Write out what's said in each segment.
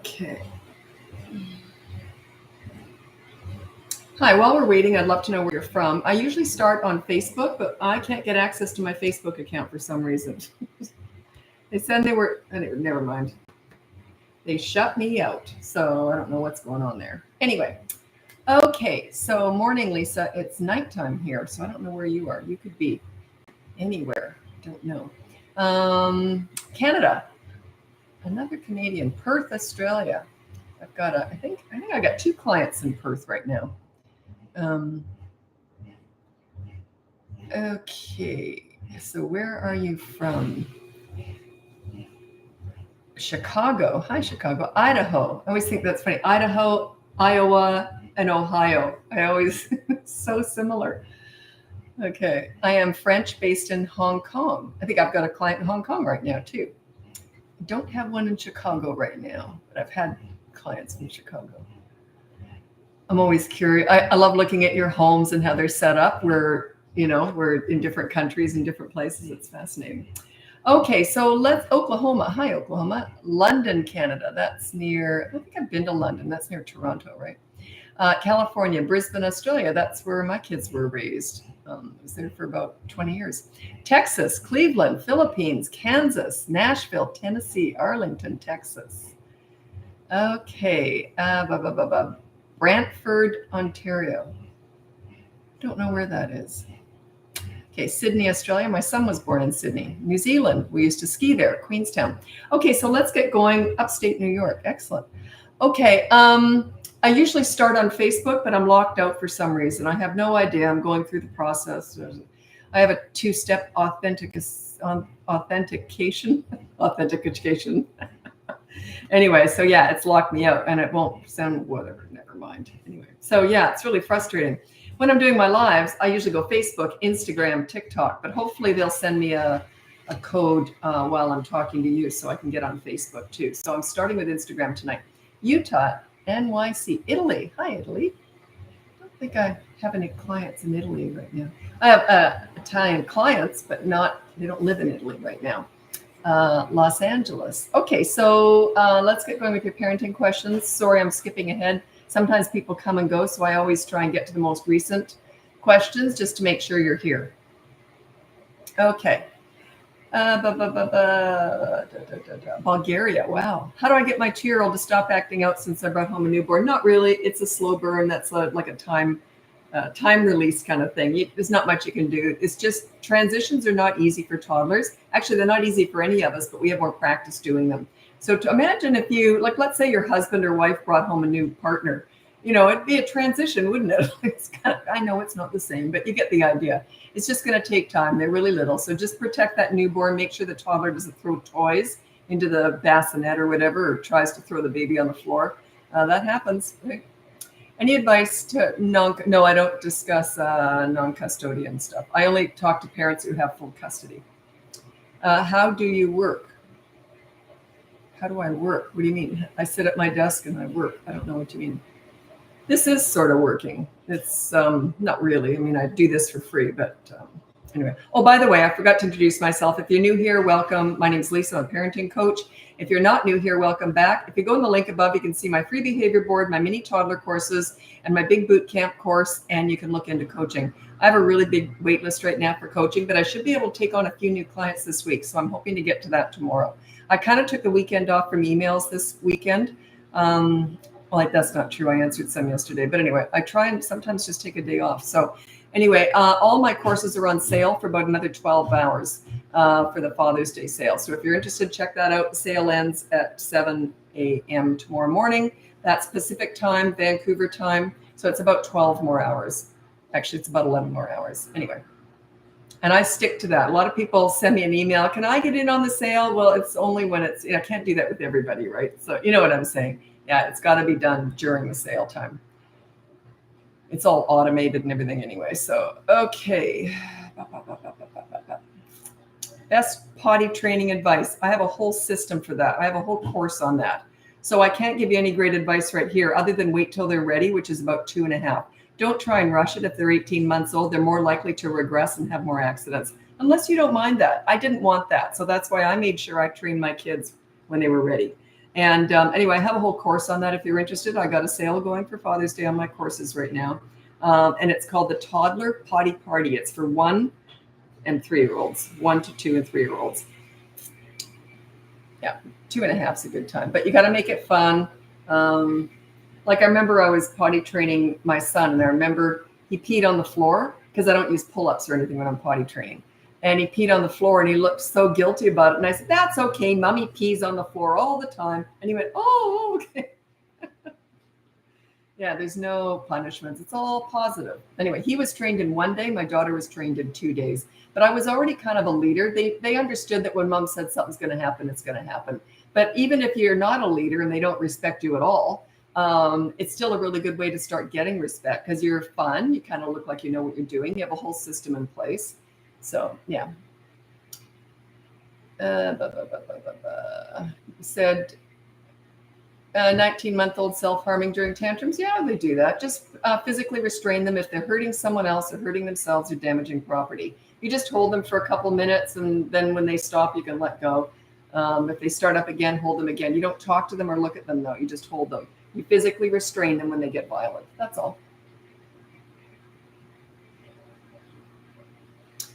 Okay. Hi, while we're waiting, I'd love to know where you're from. I usually start on Facebook, but I can't get access to my Facebook account for some reason. They said they were, anyway, never mind. They shut me out, so I don't know what's going on there. Anyway, okay, so morning, Lisa. It's nighttime here, so I don't know where you are. You could be anywhere. Don't know. Canada, another Canadian, Perth, Australia. I've got I think I got 2 clients in Perth right now. Okay, so where are you from? Chicago. Hi, Chicago. Idaho. I always think that's funny. Idaho, Iowa, and Ohio. I always, it's so similar. Okay, I am French based in Hong Kong. I think I've got a client in Hong Kong right now too. I don't have one in Chicago right now, but I've had clients in Chicago. I'm always curious. I love looking at your homes and how they're set up. We're in different countries and different places. It's fascinating. Okay, so Oklahoma. Hi, Oklahoma. London, Canada. That's near, I don't think I've been to London. That's near Toronto, right? California, Brisbane, Australia. That's where my kids were raised. I was there for about 20 years. Texas, Cleveland, Philippines, Kansas, Nashville, Tennessee, Arlington, Texas. Okay, Brantford, Ontario. Don't know where that is. Okay, Sydney, Australia. My son was born in Sydney. New Zealand. We used to ski there, Queenstown. Okay, so let's get going. Upstate New York. Excellent. Okay, I usually start on Facebook, but I'm locked out for some reason. I have no idea. I'm going through the process. I have a 2-step authentication. Anyway, so yeah, it's locked me out and it won't sound whatever. Never mind. Anyway, so yeah, it's really frustrating. When I'm doing my lives, I usually go Facebook, Instagram, TikTok, but hopefully they'll send me a code while I'm talking to you so I can get on Facebook too. So I'm starting with Instagram tonight. Utah, NYC, Italy. Hi, Italy. I don't think I have any clients in Italy right now. I have Italian clients, but they don't live in Italy right now. Los Angeles. Okay, so let's get going with your parenting questions. Sorry, I'm skipping ahead. Sometimes people come and go, so I always try and get to the most recent questions just to make sure you're here. Okay. Bulgaria. Wow. How do I get my 2-year-old to stop acting out since I brought home a newborn? Not really. It's a slow burn. That's like a time release kind of thing. There's not much you can do. It's just transitions are not easy for toddlers. Actually, they're not easy for any of us, but we have more practice doing them. So to imagine if you, let's say your husband or wife brought home a new partner, it'd be a transition, wouldn't it? I know it's not the same, but you get the idea. It's just going to take time. They're really little. So just protect that newborn. Make sure the toddler doesn't throw toys into the bassinet or whatever, or tries to throw the baby on the floor. That happens. Right? Any advice to no, I don't discuss non-custodian stuff. I only talk to parents who have full custody. How do you work? How do I work? What do you mean? I sit at my desk and I work. I don't know what you mean. This is sort of working. It's not really. I mean, I do this for free, but anyway. Oh, by the way, I forgot to introduce myself. If you're new here, welcome. My name's Lisa. I'm a parenting coach. If you're not new here, welcome back. If you go in the link above, you can see my free behavior board, my mini toddler courses, and my big boot camp course, and you can look into coaching. I have a really big wait list right now for coaching, but I should be able to take on a few new clients this week, so I'm hoping to get to that tomorrow. I kind of took the weekend off from emails this weekend. Well, that's not true. I answered some yesterday. But anyway, I try and sometimes just take a day off. So anyway, all my courses are on sale for about another 12 hours for the Father's Day sale. So if you're interested, check that out. The sale ends at 7 a.m. tomorrow morning. That's Pacific time, Vancouver time. So it's about 12 more hours. Actually, it's about 11 more hours. Anyway. And I stick to that. A lot of people send me an email. Can I get in on the sale? Well, it's only when I can't do that with everybody, right? So you know what I'm saying. Yeah, it's got to be done during the sale time. It's all automated and everything anyway. So, okay. Best potty training advice. I have a whole system for that. I have a whole course on that. So I can't give you any great advice right here other than wait till they're ready, which is about 2.5. Don't try and rush it. If they're 18 months old, they're more likely to regress and have more accidents. Unless you don't mind that. I didn't want that. So that's why I made sure I trained my kids when they were ready. And anyway, I have a whole course on that if you're interested. I got a sale going for Father's Day on my courses right now. And it's called the Toddler Potty Party. It's for 1 and 3-year-olds, 1 to 2 and 3-year-olds. Yeah, 2.5 is a good time, but you got to make it fun. Like I remember I was potty training my son, and I remember he peed on the floor because I don't use pull-ups or anything when I'm potty training. And he peed on the floor and he looked so guilty about it. And I said, that's okay. Mommy pees on the floor all the time. And he went, oh, okay. Yeah, there's no punishments. It's all positive. Anyway, he was trained in 1 day. My daughter was trained in 2 days. But I was already kind of a leader. They understood that when mom said something's going to happen, it's going to happen. But even if you're not a leader and they don't respect you at all, it's still a really good way to start getting respect because you're fun. You kind of look like you know what you're doing. You have a whole system in place. So, yeah. Said 19-month-old self-harming during tantrums. Yeah, they do that. Just physically restrain them if they're hurting someone else or hurting themselves or damaging property. You just hold them for a couple minutes, and then when they stop, you can let go. If they start up again, hold them again. You don't talk to them or look at them, though. You just hold them. You physically restrain them when they get violent. That's all.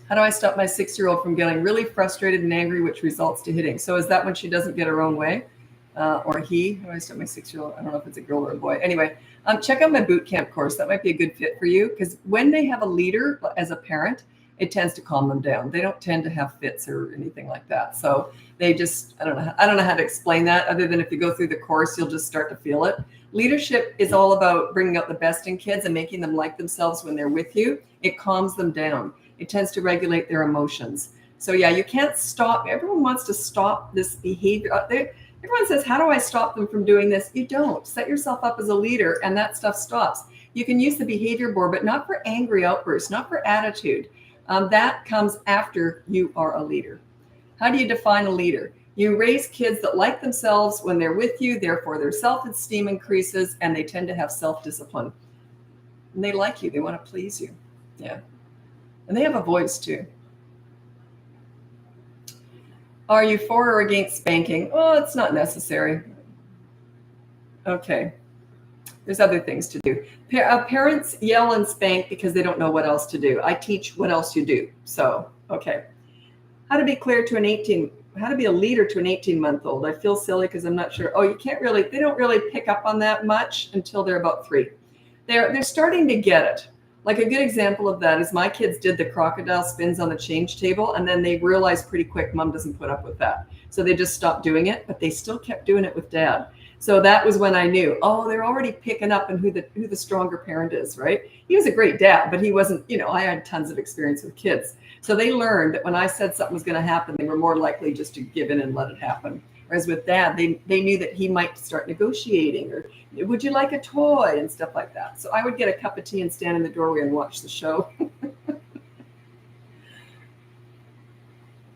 How do I stop my 6-year-old from getting really frustrated and angry, which results to hitting? So is that when she doesn't get her own way? Or he? How do I stop my 6-year-old? I don't know if it's a girl or a boy. Anyway, check out my boot camp course. That might be a good fit for you because when they have a leader as a parent, it tends to calm them down. They don't tend to have fits or anything like that. So they just, I don't know how to explain that other than if you go through the course, you'll just start to feel it. Leadership is all about bringing out the best in kids and making them like themselves when they're with you. It calms them down. It tends to regulate their emotions. So yeah, you can't stop. Everyone wants to stop this behavior. Everyone says, how do I stop them from doing this? You don't. Set yourself up as a leader and that stuff stops. You can use the behavior board, but not for angry outbursts, not for attitude. That comes after you are a leader. How do you define a leader? You raise kids that like themselves when they're with you, therefore their self-esteem increases and they tend to have self-discipline. And they like you, they want to please you. Yeah. And they have a voice too. Are you for or against spanking? Oh, it's not necessary. Okay. There's other things to do. Parents yell and spank because they don't know what else to do. I teach what else you do. So, okay. How to be a leader to an 18-month-old. I feel silly because I'm not sure. Oh, they don't really pick up on that much until they're about 3. They're starting to get it. Like a good example of that is my kids did the crocodile spins on the change table, and then they realized pretty quick mom doesn't put up with that. So they just stopped doing it, but they still kept doing it with dad. So that was when I knew, oh, they're already picking up on who the stronger parent is, right? He was a great dad, but he wasn't, I had tons of experience with kids. So they learned that when I said something was going to happen, they were more likely just to give in and let it happen. Whereas with dad, they knew that he might start negotiating or would you like a toy and stuff like that. So I would get a cup of tea and stand in the doorway and watch the show.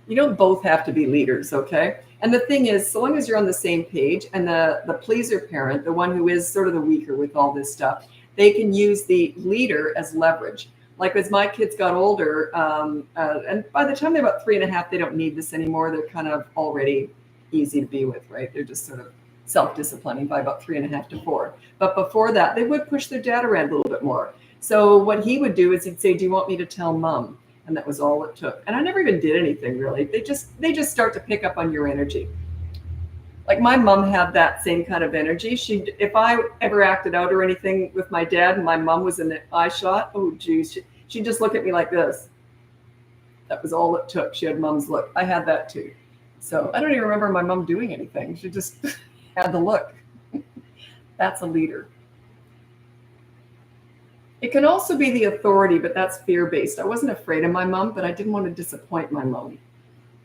You don't both have to be leaders, okay? And the thing is, so long as you're on the same page and the pleaser parent, the one who is sort of the weaker with all this stuff, they can use the leader as leverage. Like as my kids got older, and by the time they're about 3.5, they don't need this anymore. They're kind of already easy to be with, right? They're just sort of self-disciplining by about 3.5 to 4. But before that, they would push their dad around a little bit more. So what he would do is he'd say, do you want me to tell mom? And that was all it took. And I never even did anything really. They just start to pick up on your energy. Like my mom had that same kind of energy. If I ever acted out or anything with my dad and my mom was in the eye shot, oh geez, she'd just look at me like this. That was all it took. She had mom's look. I had that too. So I don't even remember my mom doing anything. She just had the look. That's a leader. It can also be the authority, but that's fear-based. I wasn't afraid of my mom, but I didn't want to disappoint my mom.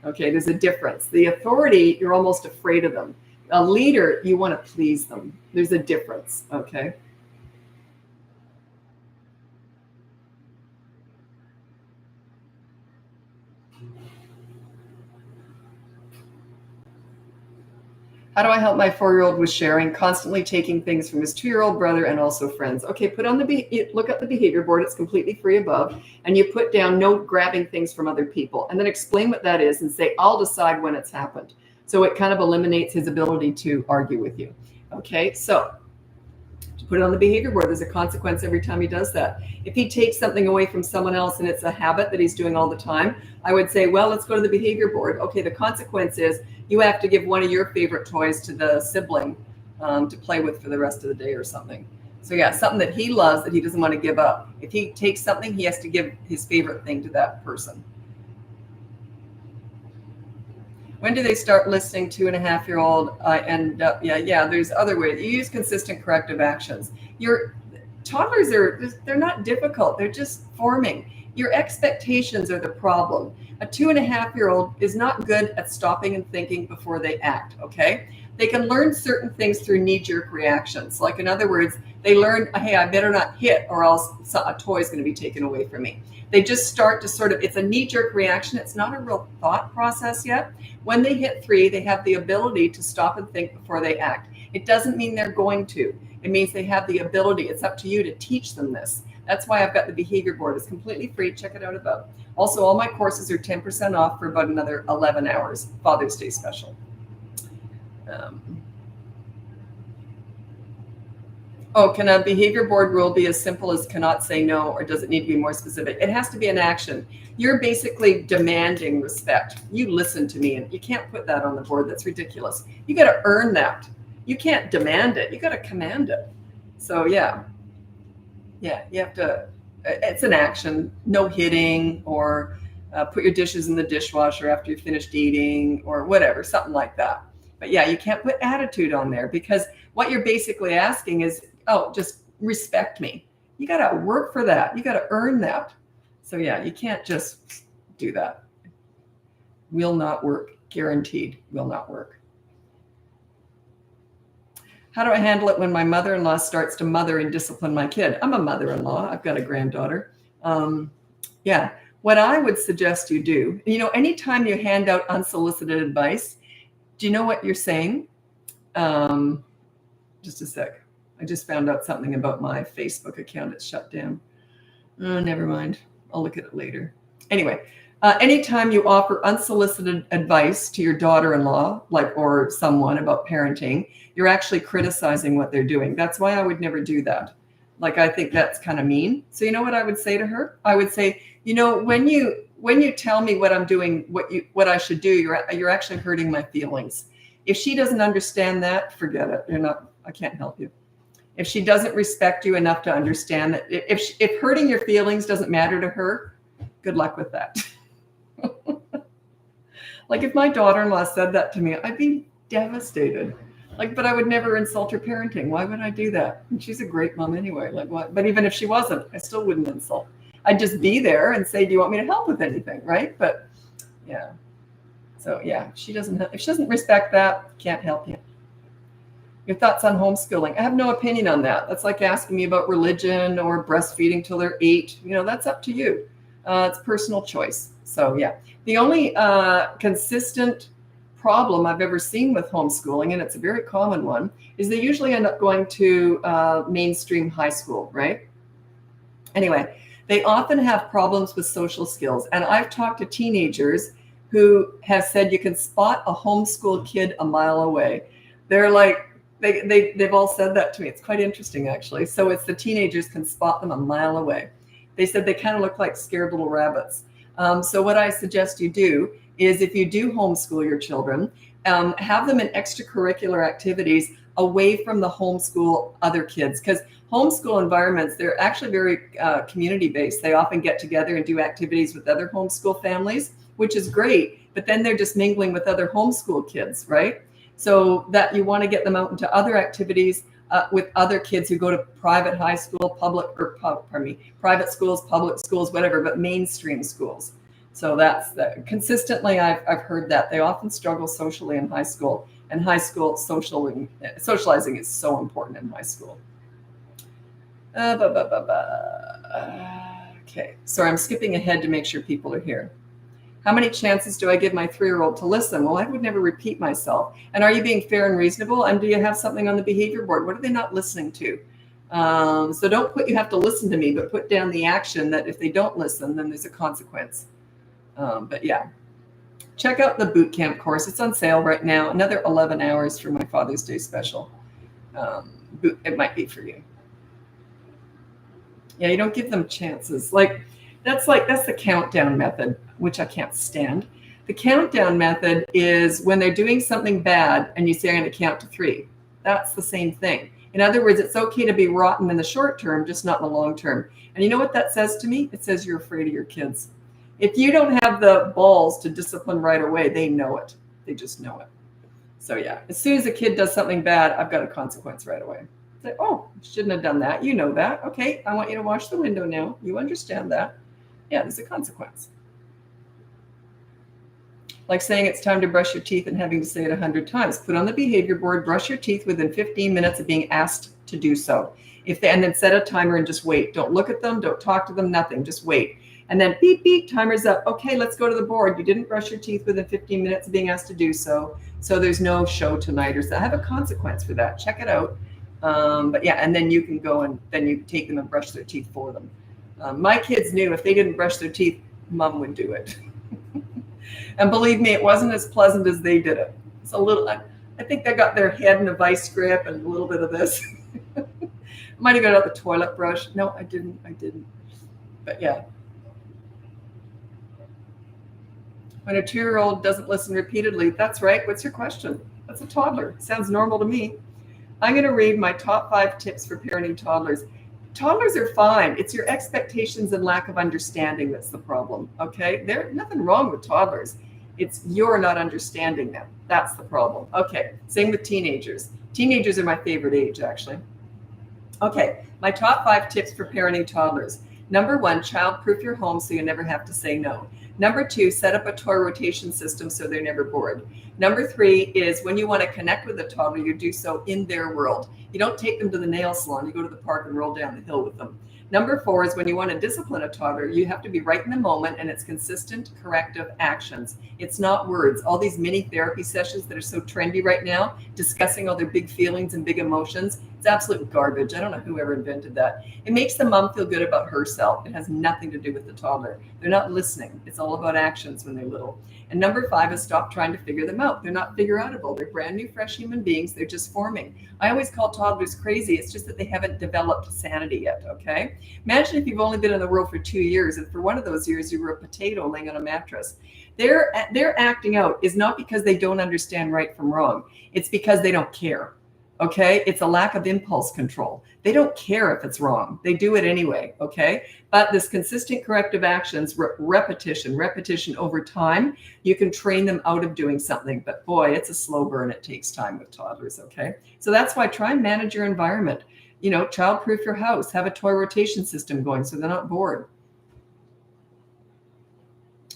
Okay, there's a difference. The authority, you're almost afraid of them. A leader, you want to please them. There's a difference, okay? How do I help my 4-year-old with sharing, constantly taking things from his 2-year-old brother and also friends? Okay, look at the behavior board. It's completely free above. And you put down no grabbing things from other people. And then explain what that is and say, I'll decide when it's happened. So it kind of eliminates his ability to argue with you. Okay, so to put it on the behavior board, there's a consequence every time he does that. If he takes something away from someone else and it's a habit that he's doing all the time, I would say, well, let's go to the behavior board. Okay, the consequence is you have to give one of your favorite toys to the sibling to play with for the rest of the day or something. So yeah, something that he loves that he doesn't want to give up. If he takes something, he has to give his favorite thing to that person. When do they start listening? 2.5-year-old. I end up, yeah. There's other ways. You use consistent corrective actions. Your toddlers they're not difficult. They're just forming. Your expectations are the problem. A 2.5-year-old is not good at stopping and thinking before they act. Okay, they can learn certain things through knee-jerk reactions. Like in other words, they learn, hey, I better not hit or else a toy is going to be taken away from me. They just start to sort of, it's a knee-jerk reaction. It's not a real thought process yet. When they hit 3, they have the ability to stop and think before they act. It doesn't mean they're going to. It means they have the ability. It's up to you to teach them this. That's why I've got the behavior board. It's completely free. Check it out above. Also, all my courses are 10% off for about another 11 hours. Father's Day special. Can a behavior board rule be as simple as cannot say no, or does it need to be more specific? It has to be an action. You're basically demanding respect. You listen to me, and you can't put that on the board. That's ridiculous. You got to earn that. You can't demand it. You got to command it. So yeah, you have to, it's an action. No hitting, or put your dishes in the dishwasher after you've finished eating, or whatever, something like that. But yeah, you can't put attitude on there, because what you're basically asking is, oh, just respect me. You got to work for that. You got to earn that. So yeah, you can't just do that. Will not work. Guaranteed will not work. How do I handle it when my mother-in-law starts to mother and discipline my kid? I'm a mother-in-law. I've got a granddaughter. Yeah, what I would suggest you do, anytime you hand out unsolicited advice, do you know what you're saying? Just a sec. I just found out something about my Facebook account. It's shut down. Oh, never mind. I'll look at it later. Anyway, anytime you offer unsolicited advice to your daughter-in-law, or someone about parenting, you're actually criticizing what they're doing. That's why I would never do that. I think that's kind of mean. So you know what I would say to her? I would say, when you tell me what I'm doing, what I should do, you're actually hurting my feelings. If she doesn't understand that, forget it. I can't help you. If she doesn't respect you enough to understand that, if hurting your feelings doesn't matter to her, good luck with that. If my daughter-in-law said that to me, I'd be devastated. But I would never insult her parenting. Why would I do that? And she's a great mom anyway. What? But even if she wasn't, I still wouldn't insult. I'd just be there and say, do you want me to help with anything? Right? But yeah. So yeah, if she doesn't respect that, can't help you. Your thoughts on homeschooling? I have no opinion on that. That's like asking me about religion or breastfeeding till they're 8. That's up to you. It's personal choice. So yeah, the only consistent problem I've ever seen with homeschooling, and it's a very common one, is they usually end up going to mainstream high school, right? Anyway, they often have problems with social skills. And I've talked to teenagers who have said you can spot a homeschool kid a mile away. They're like, they've all said that to me. It's quite interesting, actually. So it's the teenagers can spot them a mile away. They said they kind of look like scared little rabbits. So what I suggest you do is, if you do homeschool your children, have them in extracurricular activities away from the homeschool other kids, because homeschool environments, they're actually very community-based. They often get together and do activities with other homeschool families, which is great, but then they're just mingling with other homeschool kids, right? So that you want to get them out into other activities with other kids who go to private high school, private schools, public schools, whatever, but mainstream schools. So that's consistently, I've heard that they often struggle socially in high school, and high school socializing is so important in high school. Okay, sorry, I'm skipping ahead to make sure people are here. How many chances do I give my 3-year-old to listen? Well, I would never repeat myself. And are you being fair and reasonable? And do you have something on the behavior board? What are they not listening to? So don't put you have to listen to me, but put down the action that if they don't listen, then there's a consequence. But yeah. check out the boot camp course. It's on sale right now. Another 11 hours for my Father's Day special. It might be for you. Yeah, you don't give them chances. That's the countdown method, which I can't stand. The countdown method is when they're doing something bad and you say, I'm going to count to 3. That's the same thing. In other words, it's okay to be rotten in the short term, just not in the long term. And you know what that says to me? It says you're afraid of your kids. If you don't have the balls to discipline right away, they know it. They just know it. So yeah, as soon as a kid does something bad, I've got a consequence right away. Say, oh, shouldn't have done that. You know that. Okay, I want you to wash the window now. You understand that. Yeah, there's a consequence. Like saying it's time to brush your teeth and having to say it 100 times. Put on the behavior board, brush your teeth within 15 minutes of being asked to do so. And then set a timer and just wait. Don't look at them. Don't talk to them. Nothing. Just wait. And then beep, beep, timer's up. Okay, let's go to the board. You didn't brush your teeth within 15 minutes of being asked to do so. So there's no show tonight or so. I have a consequence for that. Check it out. But yeah, and then you can go and then you take them and brush their teeth for them. My kids knew if they didn't brush their teeth, Mom would do it. And believe me, it wasn't as pleasant as they did it. It's a little, I think they got their head in a vice grip and a little bit of this. Might have got out the toilet brush. No, I didn't. But yeah. When a 2-year-old doesn't listen repeatedly, that's right. What's your question? That's a toddler. Sounds normal to me. I'm going to read my top 5 tips for parenting toddlers. Toddlers are fine. It's your expectations and lack of understanding that's the problem, okay? There's nothing wrong with toddlers. It's you're not understanding them. That's the problem. Okay, same with teenagers. Teenagers are my favorite age, actually. Okay, my top 5 tips for parenting toddlers. Number 1, child-proof your home so you never have to say no. Number 2, set up a toy rotation system so they're never bored. Number 3 is when you want to connect with a toddler, you do so in their world. You don't take them to the nail salon. You go to the park and roll down the hill with them. Number 4 is when you want to discipline a toddler, you have to be right in the moment, and it's consistent, corrective actions. It's not words. All these mini therapy sessions that are so trendy right now, discussing all their big feelings and big emotions, it's absolute garbage. I don't know whoever invented that. It makes the mom feel good about herself. It has nothing to do with the toddler. They're not listening. It's all about actions when they're little. And number 5 is stop trying to figure them out. They're not figure-outable. They're brand new, fresh human beings. They're just forming. I always call toddlers crazy. It's just that they haven't developed sanity yet, okay? Imagine if you've only been in the world for 2 years, and for one of those years you were a potato laying on a mattress. Their acting out is not because they don't understand right from wrong. It's because they don't care. Okay, it's a lack of impulse control. They don't care if it's wrong. They do it anyway. Okay, but this consistent corrective actions, repetition over time, you can train them out of doing something. But boy, it's a slow burn. It takes time with toddlers. Okay, so that's why try and manage your environment. You know, child-proof your house. Have a toy rotation system going so they're not bored.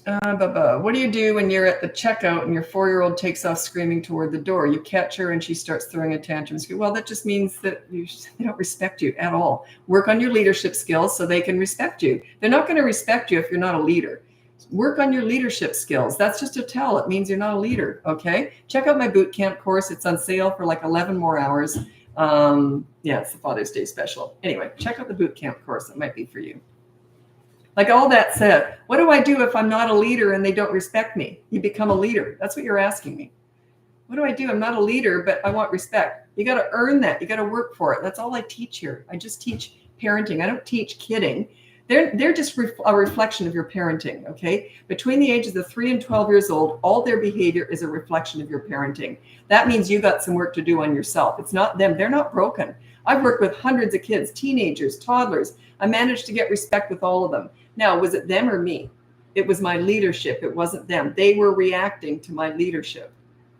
What do you do when you're at the checkout and your 4-year-old takes off screaming toward the door? You catch her and she starts throwing a tantrum. Well, that just means that they don't respect you at all. Work on your leadership skills so they can respect you. They're not going to respect you if you're not a leader. Work on your leadership skills. That's just a tell. It means you're not a leader. Okay. Check out my boot camp course. It's on sale for like 11 more hours. Yeah, it's the Father's Day special. Anyway, check out the boot camp course. It might be for you. Like all that said, what do I do if I'm not a leader and they don't respect me? You become a leader. That's what you're asking me. What do I do? I'm not a leader, but I want respect. You got to earn that. You got to work for it. That's all I teach here. I just teach parenting. I don't teach kidding. They're just a reflection of your parenting, okay? Between the ages of 3 and 12 years old, all their behavior is a reflection of your parenting. That means you got some work to do on yourself. It's not them. They're not broken. I've worked with hundreds of kids, teenagers, toddlers. I managed to get respect with all of them. Now, was it them or me? It was my leadership. It wasn't them. They were reacting to my leadership.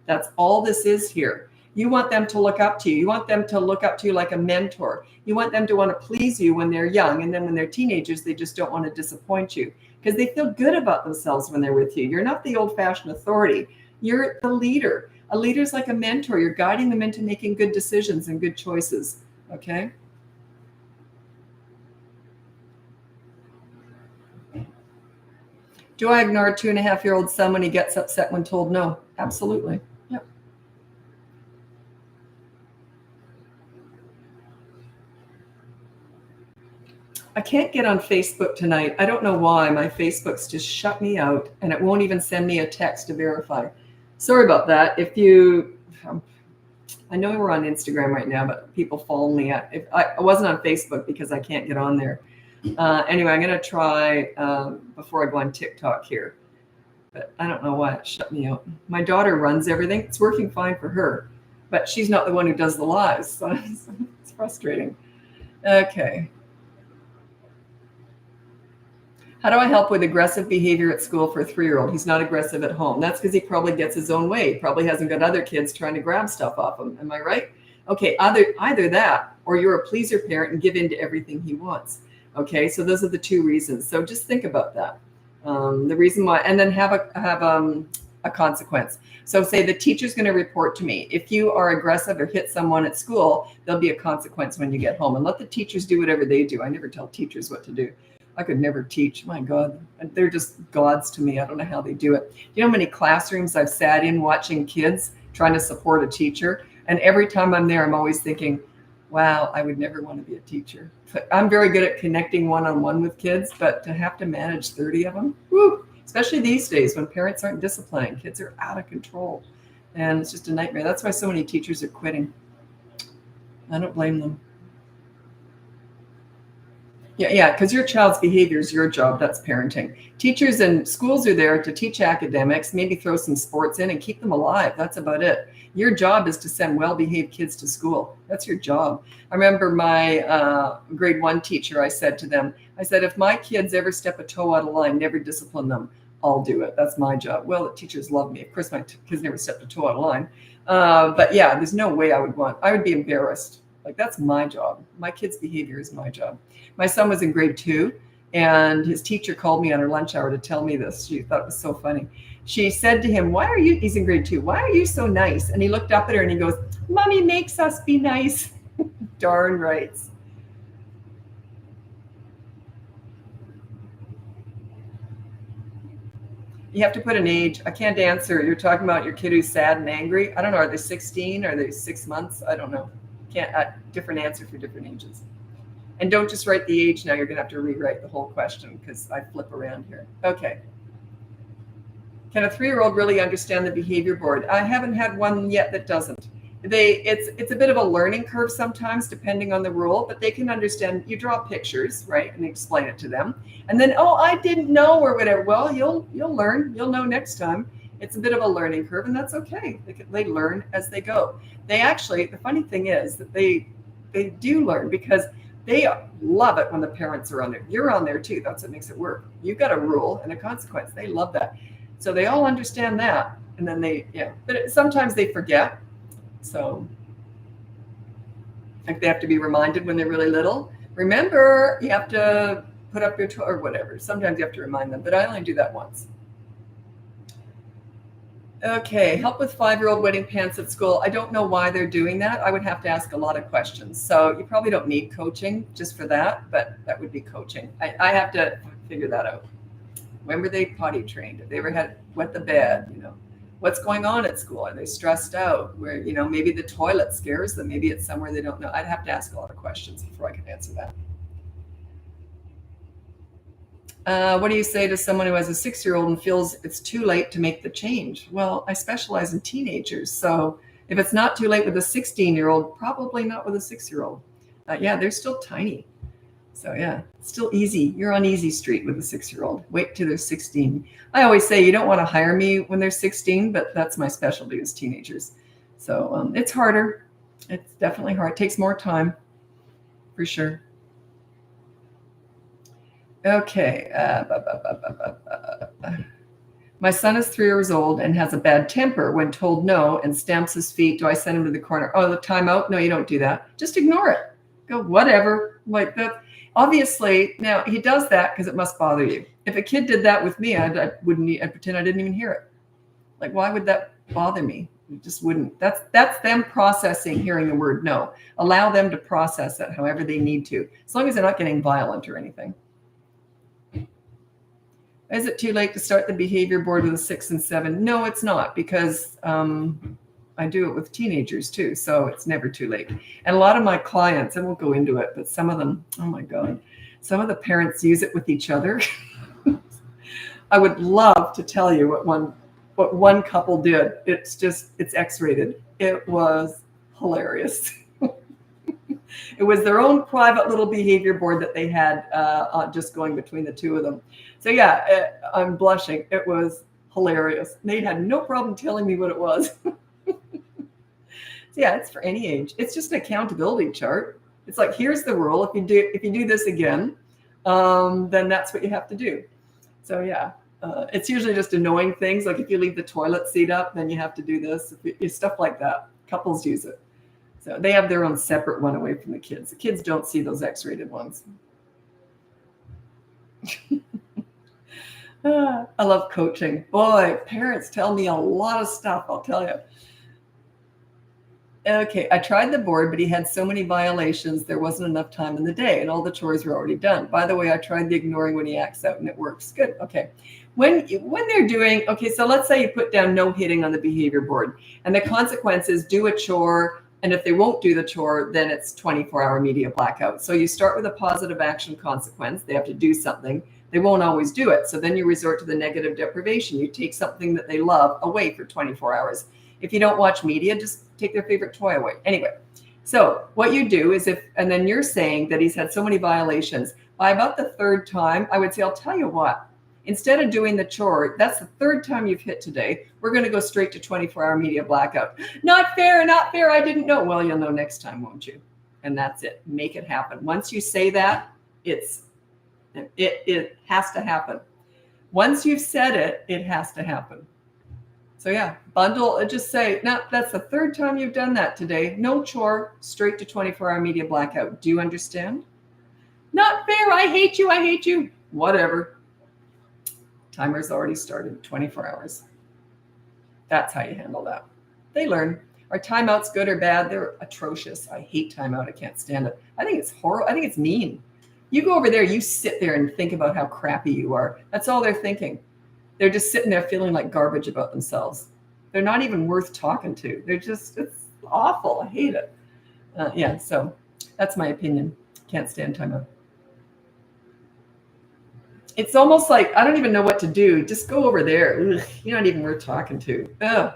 That's all this is here. You want them to look up to you. You want them to look up to you like a mentor. You want them to want to please you when they're young. And then when they're teenagers, they just don't want to disappoint you because they feel good about themselves when they're with you. You're not the old-fashioned authority. You're the leader. A leader's like a mentor. You're guiding them into making good decisions and good choices. Okay? Do I ignore a 2.5-year-old son when he gets upset when told no? Absolutely. Yep. I can't get on Facebook tonight. I don't know why. My Facebook's just shut me out, and it won't even send me a text to verify. Sorry about that. If you, I know we're on Instagram right now, but people follow me. If I wasn't on Facebook because I can't get on there. Anyway, I'm going to try before I go on TikTok here. But I don't know why it shut me out. My daughter runs everything. It's working fine for her, but she's not the one who does the lives. So it's frustrating. Okay. How do I help with aggressive behavior at school for a 3-year-old? He's not aggressive at home. That's because he probably gets his own way. He probably hasn't got other kids trying to grab stuff off him. Am I right? Okay, either that or you're a pleaser parent and give in to everything he wants. Okay, so those are the two reasons. So just think about that. The reason why, and then have a consequence. So say the teacher's going to report to me. If you are aggressive or hit someone at school, there'll be a consequence when you get home. And let the teachers do whatever they do. I never tell teachers what to do. I could never teach. My God, they're just gods to me. I don't know how they do it. You know how many classrooms I've sat in watching kids trying to support a teacher? And every time I'm there, I'm always thinking, wow, I would never want to be a teacher. I'm very good at connecting one-on-one with kids, but to have to manage 30 of them, whoo, especially these days when parents aren't disciplining, kids are out of control. And it's just a nightmare. That's why so many teachers are quitting. I don't blame them. Yeah, because your child's behavior is your job. That's parenting. Teachers and schools are there to teach academics, maybe throw some sports in and keep them alive. That's about it. Your job is to send well-behaved kids to school. That's your job. I remember my grade 1 teacher, I said to them, I said, if my kids ever step a toe out of line, never discipline them, I'll do it. That's my job. Well, the teachers love me. Of course, my kids never stepped a toe out of line. But yeah, there's no way I would be embarrassed. Like, that's my job. My kid's behavior is my job. My son was in grade 2, and his teacher called me on her lunch hour to tell me this. She thought it was so funny. She said to him, he's in grade 2, why are you so nice? And he looked up at her and he goes, Mommy makes us be nice. Darn rights. You have to put an age. I can't answer. You're talking about your kid who's sad and angry. I don't know. Are they 16? Are they 6 months? I don't know. Different answer for different ages. And don't just write the age now. You're going to have to rewrite the whole question because I flip around here. Okay. Can a 3-year-old really understand the behavior board? I haven't had one yet that doesn't. It's a bit of a learning curve sometimes, depending on the rule, but they can understand. You draw pictures, right, and explain it to them. And then, I didn't know or whatever. Well, you'll learn. You'll know next time. It's a bit of a learning curve, and that's okay. They learn as they go. The funny thing is that they do learn because they love it when the parents are on there. You're on there too. That's what makes it work. You've got a rule and a consequence. They love that. So they all understand that. And then but sometimes they forget. So like they have to be reminded when they're really little. Remember, you have to put up your toe or whatever. Sometimes you have to remind them, but I only do that once. Okay, help with 5-year-old wedding pants at school. I don't know why they're doing that. I would have to ask a lot of questions. So you probably don't need coaching just for that, but that would be coaching. I have to figure that out. When were they potty trained? Have they ever had wet the bed? What's going on at school? Are they stressed out? Where, maybe the toilet scares them. Maybe it's somewhere they don't know. I'd have to ask a lot of questions before I could answer that. What do you say to someone who has a 6-year-old and feels it's too late to make the change? Well, I specialize in teenagers. So if it's not too late with a 16-year-old, probably not with a 6-year-old. They're still tiny. So it's still easy. You're on easy street with a 6-year-old. Wait till they're 16. I always say you don't want to hire me when they're 16, but that's my specialty is teenagers. So it's harder. It's definitely hard. It takes more time for sure. Okay. My son is 3 years old and has a bad temper when told no and stamps his feet. Do I send him to the corner? Oh, the timeout? No, you don't do that. Just ignore it. Go, whatever. Like that. Obviously, now he does that because it must bother you. If a kid did that with me, I'd pretend I didn't even hear it. Like, why would that bother me? It just wouldn't. That's them processing hearing the word no. Allow them to process it however they need to, as long as they're not getting violent or anything. Is it too late to start the behavior board with a 6 and 7? No, it's not, because I do it with teenagers too. So it's never too late. And a lot of my clients, and we'll go into it, but some of them, oh my God, Some of the parents use it with each other. I would love to tell you what one couple did. It's X-rated. It was hilarious. It was their own private little behavior board that they had just going between the two of them. So yeah, I'm blushing. It was hilarious. They had no problem telling me what it was. So yeah, it's for any age. It's just an accountability chart. It's like, here's the rule. If you do this again, then that's what you have to do. So yeah, it's usually just annoying things. Like if you leave the toilet seat up, then you have to do this. Stuff like that. Couples use it. So they have their own separate one away from the kids. The kids don't see those X-rated ones. I love coaching. Boy, parents tell me a lot of stuff, I'll tell you. Okay, I tried the board, but he had so many violations, there wasn't enough time in the day, and all the chores were already done. By the way, I tried the ignoring when he acts out, and it works. Good, okay. When they're doing, okay, so let's say you put down no hitting on the behavior board, and the consequence is do a chore, and if they won't do the chore, then it's 24-hour media blackout. So you start with a positive action consequence. They have to do something. They won't always do it. So then you resort to the negative deprivation. You take something that they love away for 24 hours. If you don't watch media, just take their favorite toy away. Anyway, so what you do is and then you're saying that he's had so many violations. By about the third time, I would say, I'll tell you what, instead of doing the chore, that's the third time you've hit today. We're going to go straight to 24-hour media blackout. Not fair, not fair. I didn't know. Well, you'll know next time, won't you? And that's it. Make it happen. Once you say that, it has to happen. Once you've said it, it has to happen. So yeah, bundle, just say, no, that's the third time you've done that today. No chore, straight to 24-hour media blackout. Do you understand? Not fair. I hate you. I hate you. Whatever. Timer's already started, 24 hours. That's how you handle that. They learn. Are timeouts good or bad? They're atrocious. I hate timeout. I can't stand it. I think it's horrible. I think it's mean. You go over there, you sit there and think about how crappy you are. That's all they're thinking. They're just sitting there feeling like garbage about themselves. They're not even worth talking to. It's awful. I hate it. Yeah, so that's my opinion. Can't stand timeout. It's almost like, I don't even know what to do. Just go over there. Ugh, you're not even worth talking to. Ugh,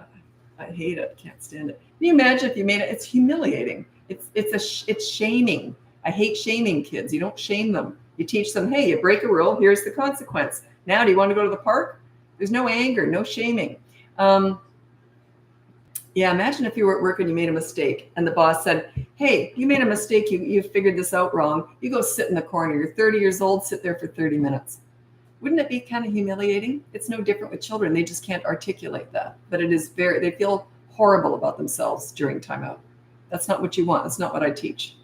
I hate it. Can't stand it. Can you imagine if you made it? It's humiliating. It's shaming. I hate shaming kids. You don't shame them. You teach them, hey, you break a rule, here's the consequence. Now, do you want to go to the park? There's no anger, no shaming. Yeah, imagine if you were at work and you made a mistake and the boss said, hey, you made a mistake. You figured this out wrong. You go sit in the corner. You're 30 years old, sit there for 30 minutes. Wouldn't it be kind of humiliating? It's no different with children. They just can't articulate that. But they feel horrible about themselves during timeout. That's not what you want. That's not what I teach.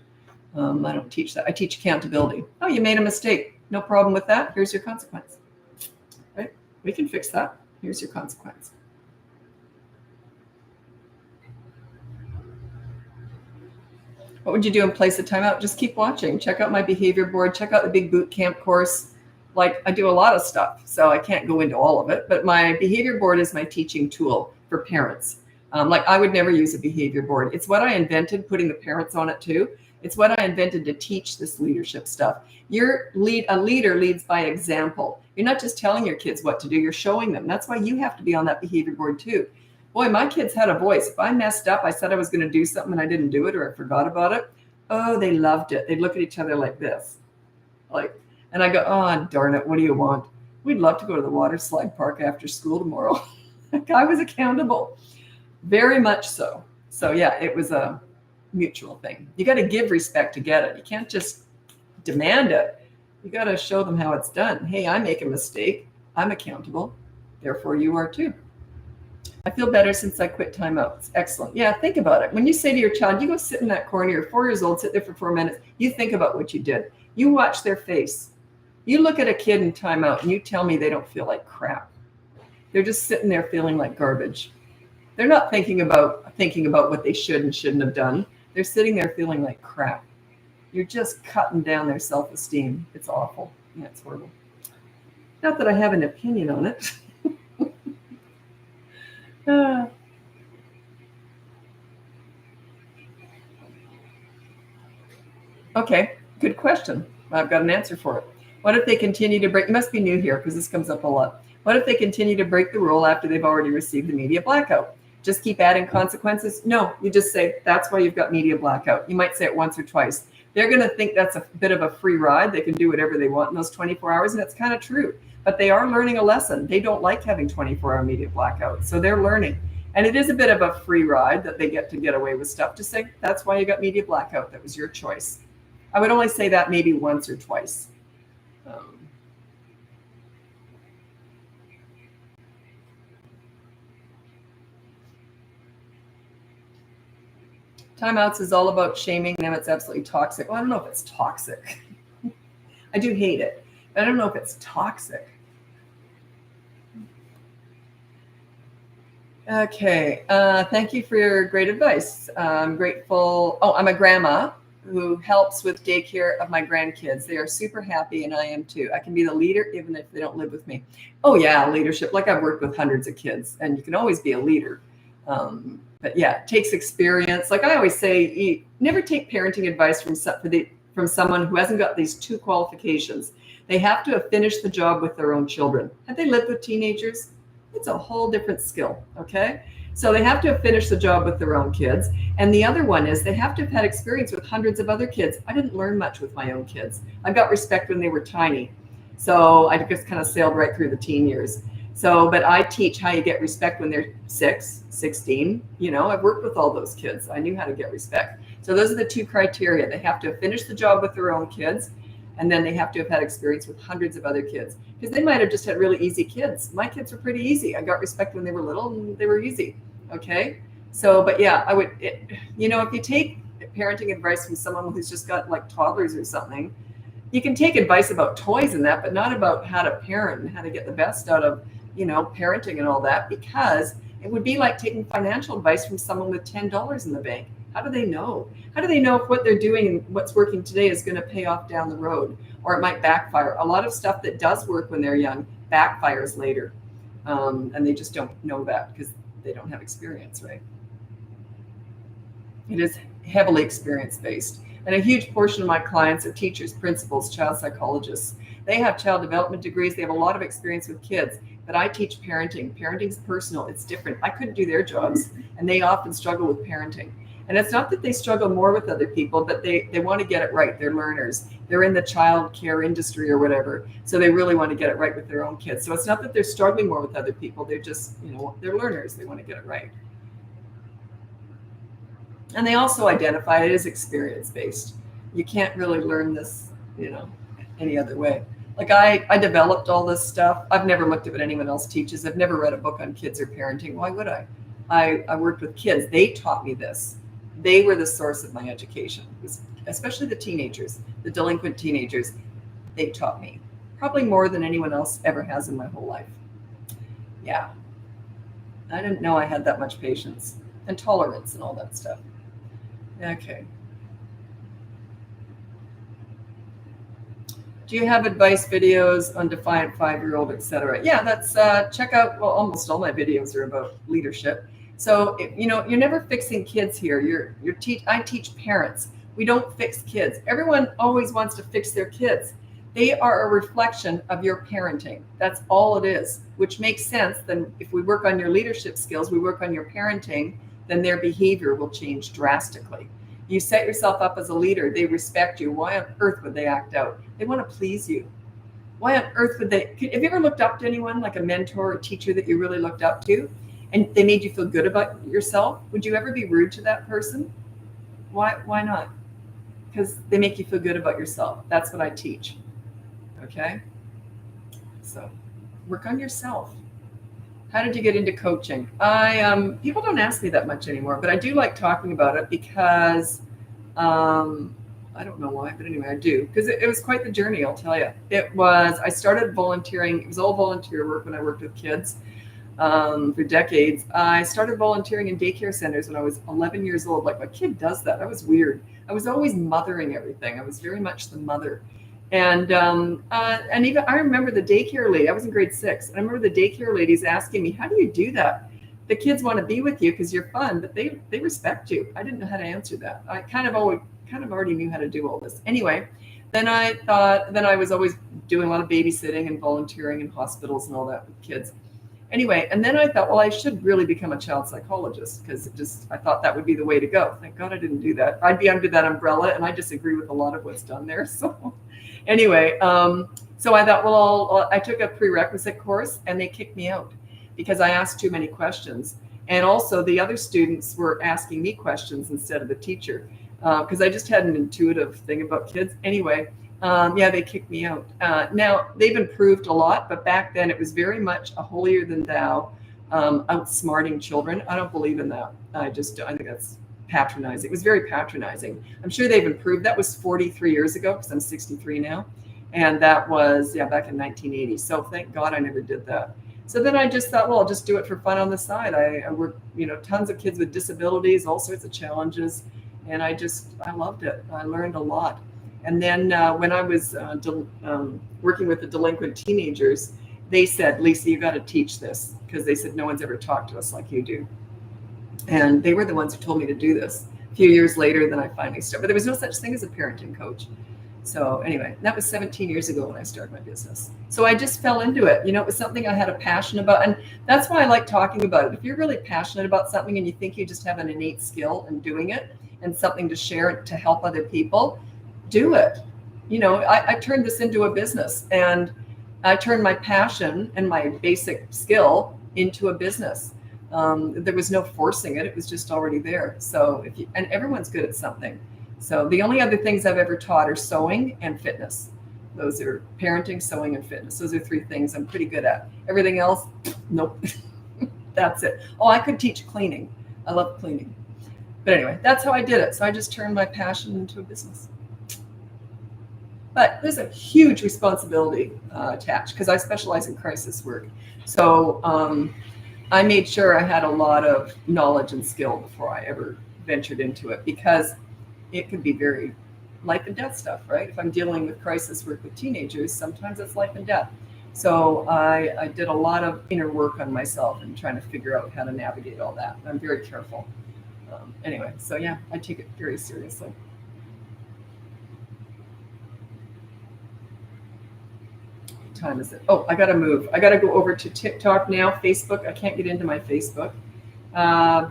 I don't teach that. I teach accountability. Oh, you made a mistake. No problem with that. Here's your consequence. Right? We can fix that. Here's your consequence. What would you do in place of timeout? Just keep watching. Check out my behavior board. Check out the big boot camp course. Like, I do a lot of stuff, so I can't go into all of it. But my behavior board is my teaching tool for parents. Like, I would never use a behavior board. It's what I invented, putting the parents on it too. It's what I invented to teach this leadership stuff. A leader leads by example. You're not just telling your kids what to do, you're showing them. That's why you have to be on that behavior board too. Boy, my kids had a voice. If I messed up, I said I was going to do something and I didn't do it, or I forgot about it. Oh, they loved it. They'd look at each other like this. And I go, oh, darn it, what do you want? We'd love to go to the water slide park after school tomorrow. I was accountable. Very much so. So yeah, it was a mutual thing. You got to give respect to get it. You can't just demand it. You got to show them how it's done. Hey, I make a mistake. I'm accountable. Therefore, you are too. I feel better since I quit timeouts. Excellent. Yeah, think about it. When you say to your child, you go sit in that corner, you're 4 years old, sit there for 4 minutes. You think about what you did. You watch their face. You look at a kid in timeout and you tell me they don't feel like crap. They're just sitting there feeling like garbage. They're not thinking about what they should and shouldn't have done. They're sitting there feeling like crap. You're just cutting down their self-esteem. It's awful. Yeah, it's horrible. Not that I have an opinion on it. Okay, good question. I've got an answer for it. What if they continue to break? You must be new here because this comes up a lot. What if they continue to break the rule after they've already received the media blackout? Just keep adding consequences? No, you just say, that's why you've got media blackout. You might say it once or twice. They're going to think that's a bit of a free ride. They can do whatever they want in those 24 hours, and it's kind of true. But they are learning a lesson. They don't like having 24-hour media blackout, so they're learning. And it is a bit of a free ride that they get away with stuff. Just say, that's why you got media blackout. That was your choice. I would only say that maybe once or twice. Timeouts is all about shaming them. It's absolutely toxic. Well, I don't know if it's toxic. I do hate it, but I don't know if it's toxic. Okay. Thank you for your great advice. I'm grateful. Oh, I'm a grandma who helps with daycare of my grandkids. They are super happy, and I am too. I can be the leader even if they don't live with me. Oh yeah, leadership. Like I've worked with hundreds of kids, and you can always be a leader. But yeah, it takes experience. Like I always say, you never take parenting advice from someone who hasn't got these two qualifications. They have to have finished the job with their own children. Have they lived with teenagers? It's a whole different skill, okay? So they have to have finished the job with their own kids. And the other one is they have to have had experience with hundreds of other kids. I didn't learn much with my own kids. I got respect when they were tiny. So I just kind of sailed right through the teen years. So, but I teach how you get respect when they're 6, 16. You know, I've worked with all those kids. I knew how to get respect. So those are the two criteria. They have to have finished the job with their own kids, and then they have to have had experience with hundreds of other kids, because they might have just had really easy kids. My kids were pretty easy. I got respect when they were little, and they were easy. Okay. So, but yeah, I would, if you take parenting advice from someone who's just got like toddlers or something, you can take advice about toys and that, but not about how to parent and how to get the best out of, parenting and all that, because it would be like taking financial advice from someone with $10 in the bank. How do they know? How do they know if what they're doing and what's working today is going to pay off down the road, or it might backfire? A lot of stuff that does work when they're young backfires later. And they just don't know that because they don't have experience, right? It is heavily experience-based. And a huge portion of my clients are teachers, principals, child psychologists. They have child development degrees. They have a lot of experience with kids. But I teach parenting. Parenting's personal. It's different. I couldn't do their jobs, and they often struggle with parenting. And it's not that they struggle more with other people, but they want to get it right. They're learners. They're in the child care industry or whatever. So they really want to get it right with their own kids. So it's not that they're struggling more with other people. They're just, they're learners. They want to get it right. And they also identify it as experience-based. You can't really learn this, any other way. Like I developed all this stuff. I've never looked at what anyone else teaches. I've never read a book on kids or parenting. Why would I? I worked with kids. They taught me this. They were the source of my education, especially the teenagers, the delinquent teenagers. They taught me probably more than anyone else ever has in my whole life. Yeah. I didn't know I had that much patience and tolerance and all that stuff. Okay. Do you have advice videos on Defiant 5-year-old, etc.? Yeah, that's check out. Well, almost all my videos are about leadership. So you're never fixing kids here. I teach parents. We don't fix kids. Everyone always wants to fix their kids. They are a reflection of your parenting. That's all it is, which makes sense. Then if we work on your leadership skills, we work on your parenting, then their behavior will change drastically. You set yourself up as a leader. They respect you. Why on earth would they act out? They want to please you. Why on earth would they? Have you ever looked up to anyone, like a mentor or teacher that you really looked up to, and they made you feel good about yourself? Would you ever be rude to that person? Why not? Because they make you feel good about yourself. That's what I teach. Okay? So work on yourself. How did you get into coaching? People don't ask me that much anymore, but I do like talking about it because I don't know why, but anyway, I do, because it was quite the journey, I'll tell you. I started volunteering. It was all volunteer work when I worked with kids for decades. I started volunteering in daycare centers when I was 11 years old. Like, my kid does that. I was weird. I was always mothering everything. I was very much the mother. And even I remember the daycare lady. I was in grade 6. And I remember the daycare ladies asking me, "How do you do that? The kids want to be with you because you're fun, but they respect you." I didn't know how to answer that. I kind of already knew how to do all this. Anyway, then I was always doing a lot of babysitting and volunteering in hospitals and all that with kids. Anyway, and then I thought, well, I should really become a child psychologist because I thought that would be the way to go. Thank God I didn't do that. I'd be under that umbrella, and I disagree with a lot of what's done there. So anyway, so I thought, well, I took a prerequisite course, and they kicked me out because I asked too many questions. And also the other students were asking me questions instead of the teacher because I just had an intuitive thing about kids. Anyway, yeah, they kicked me out. Now, they've improved a lot, but back then it was very much a holier than thou, outsmarting children. I don't believe in that. I think that's patronizing. It was very patronizing. I'm sure they've improved. That was 43 years ago because I'm 63 now. And that was, back in 1980. So thank God I never did that. So then I just thought, well, I'll just do it for fun on the side. I work, tons of kids with disabilities, all sorts of challenges. And I loved it. I learned a lot. And then when I was working with the delinquent teenagers, they said, Lisa, you got to teach this, because they said, no one's ever talked to us like you do. And they were the ones who told me to do this. A few years later, then I finally started. But there was no such thing as a parenting coach. So anyway, that was 17 years ago when I started my business. So I just fell into it. It was something I had a passion about. And that's why I like talking about it. If you're really passionate about something and you think you just have an innate skill in doing it and something to share to help other people, do it. I turned this into a business, and I turned my passion and my basic skill into a business. There was no forcing it. It was just already there. So and everyone's good at something. So the only other things I've ever taught are sewing and fitness. Those are parenting, sewing, and fitness. Those are 3 things I'm pretty good at. Everything else, nope. That's it. Oh, I could teach cleaning. I love cleaning. But anyway, that's how I did it. So I just turned my passion into a business. But there's a huge responsibility attached because I specialize in crisis work. So I made sure I had a lot of knowledge and skill before I ever ventured into it, because it could be very life and death stuff, right? If I'm dealing with crisis work with teenagers, sometimes it's life and death. So I did a lot of inner work on myself and trying to figure out how to navigate all that. I'm very careful. Anyway, so yeah, I take it very seriously. What time is it? Oh, I got to move. I got to go over to TikTok now. Facebook, I can't get into my Facebook. I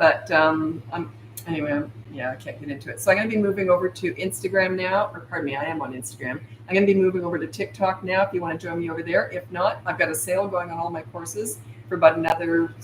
can't get into it. So I'm going to be moving over to Instagram now, or pardon me, I am on Instagram. I'm going to be moving over to TikTok now if you want to join me over there. If not, I've got a sale going on all my courses for about another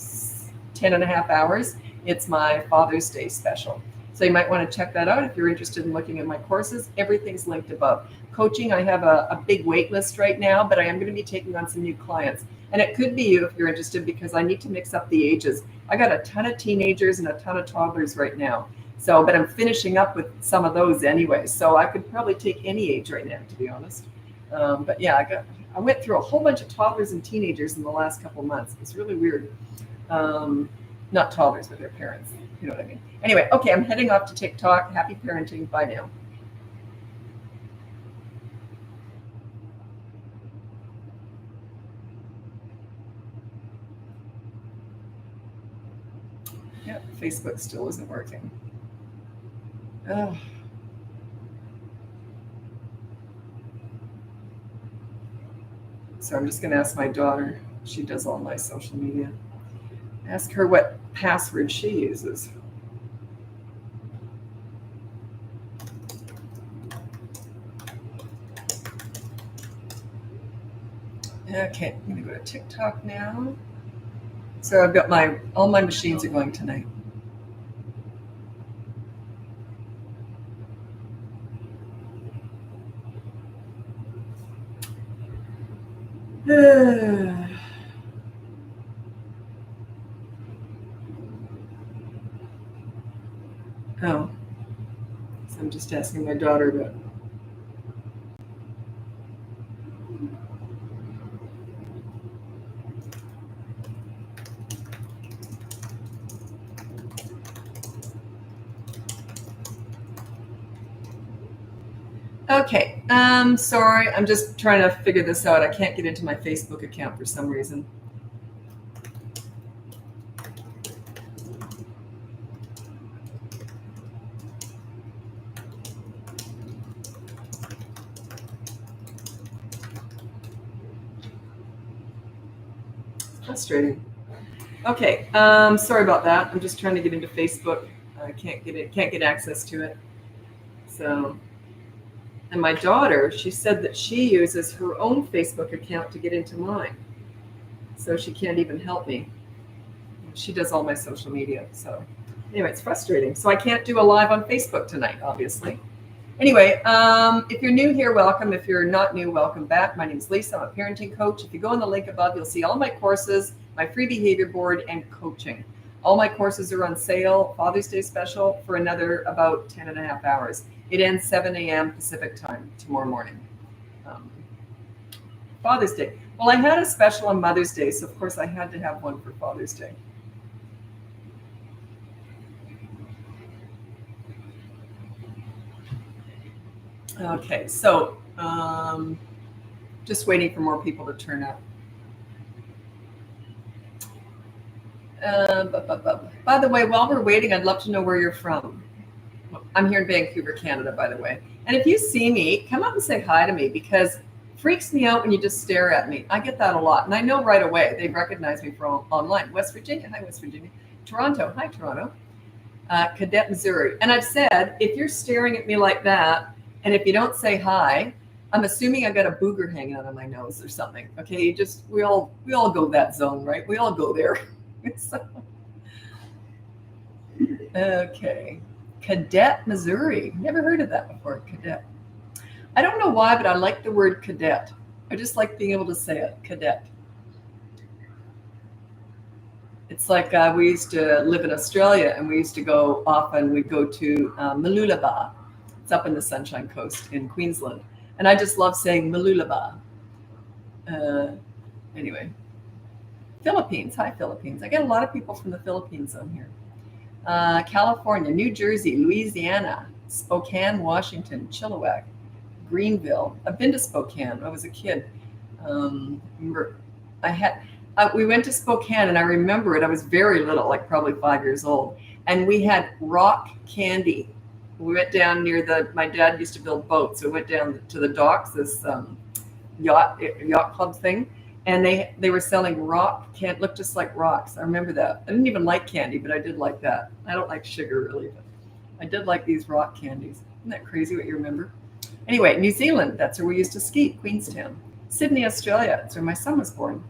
10 and a half hours. It's my Father's Day special. So you might want to check that out if you're interested in looking at my courses. Everything's linked above. Coaching, I have a big wait list right now, but I am going to be taking on some new clients. And it could be you if you're interested, because I need to mix up the ages. I got a ton of teenagers and a ton of toddlers right now. So, but I'm finishing up with some of those anyway. So I could probably take any age right now, to be honest. But yeah, I went through a whole bunch of toddlers and teenagers in the last couple of months. It's really weird. Not toddlers, but their parents. You know what I mean? Anyway, okay, I'm heading off to TikTok. Happy parenting. Bye now. Yeah, Facebook still isn't working. Oh. So I'm just going to ask my daughter. She does all my social media. Ask her what password she uses. Okay, I'm going to go to TikTok now. So I've got all my machines are going tonight. Oh, so I'm just asking my daughter to. Okay, sorry, I'm just trying to figure this out. I can't get into my Facebook account for some reason. Frustrating. Okay, sorry about that. I'm just trying to get into Facebook. I can't get access to it. So, and my daughter, she said that she uses her own Facebook account to get into mine. So she can't even help me. She does all my social media. So anyway, it's frustrating. So I can't do a live on Facebook tonight, obviously. Anyway, if you're new here, welcome. If you're not new, welcome back. My name is Lisa. I'm a parenting coach. If you go on the link above, you'll see all my courses, my free behavior board, and coaching. All my courses are on sale, Father's Day special, for another about 10 and a half hours. It ends 7 a.m. Pacific time tomorrow morning. Father's Day. Well, I had a special on Mother's Day, so of course I had to have one for Father's Day. Okay, so just waiting for more people to turn up. By the way, while we're waiting, I'd love to know where you're from. I'm here in Vancouver, Canada, by the way. And if you see me, come up and say hi to me, because it freaks me out when you just stare at me. I get that a lot. And I know right away. They recognize me from online. West Virginia. Hi, West Virginia. Toronto. Hi, Toronto. Cadet, Missouri. And I've said, if you're staring at me like that, and if you don't say hi, I'm assuming I got a booger hanging out of my nose or something. Okay, we all go that zone, right? We all go there. So, okay, Cadet, Missouri. Never heard of that before. Cadet. I don't know why, but I like the word cadet. I just like being able to say it. Cadet. It's like we used to live in Australia, and we used to go often. We'd go to Mooloolaba. It's up in the Sunshine Coast in Queensland. And I just love saying Mooloolaba. Anyway. Philippines. Hi, Philippines. I get a lot of people from the Philippines on here. California, New Jersey, Louisiana, Spokane, Washington, Chilliwack, Greenville. I've been to Spokane. I was a kid. We went to Spokane, and I remember it. I was very little, like probably 5 years old. And we had rock candy. We went down near my dad used to build boats. So we went down to the docks, this yacht club thing. And they were selling rock candy, looked just like rocks. I remember that. I didn't even like candy, but I did like that. I don't like sugar really, but I did like these rock candies. Isn't that crazy what you remember? Anyway, New Zealand, that's where we used to ski, Queenstown. Sydney, Australia, that's where my son was born.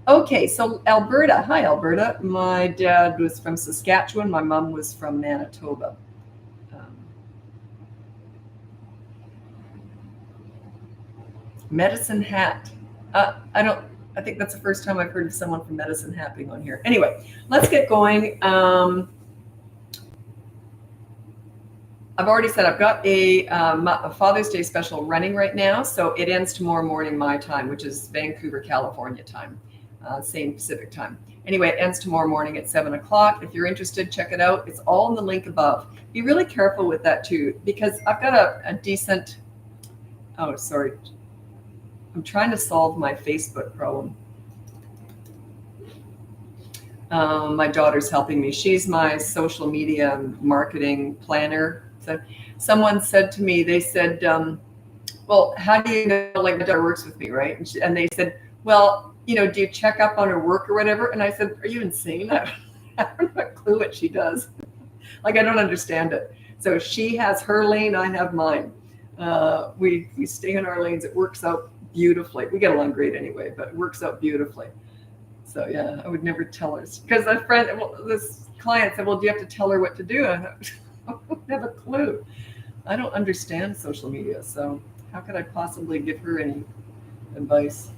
Okay, so Alberta. Hi, Alberta. My dad was from Saskatchewan. My mom was from Manitoba. Medicine Hat. I think that's the first time I've heard of someone from Medicine Hat being on here. Anyway, let's get going. I've already said I've got a Father's Day special running right now. So it ends tomorrow morning my time, which is Vancouver, California time, same Pacific time. Anyway, it ends tomorrow morning at 7 o'clock. If you're interested, check it out. It's all in the link above. Be really careful with that too, because I've got a decent, oh, sorry. I'm trying to solve my Facebook problem. My daughter's helping me. She's my social media marketing planner. So someone said to me, they said, well, how do you know, like, my daughter works with me, right? And they said, well, do you check up on her work or whatever? And I said, are you insane? I don't have a clue what she does. Like, I don't understand it. So she has her lane, I have mine. We stay in our lanes. It works out beautifully. We get along great anyway, but it works out beautifully. So yeah, I would never tell her, because this client said, well, do you have to tell her what to do? I don't have a clue. I don't understand social media, so how could I possibly give her any advice?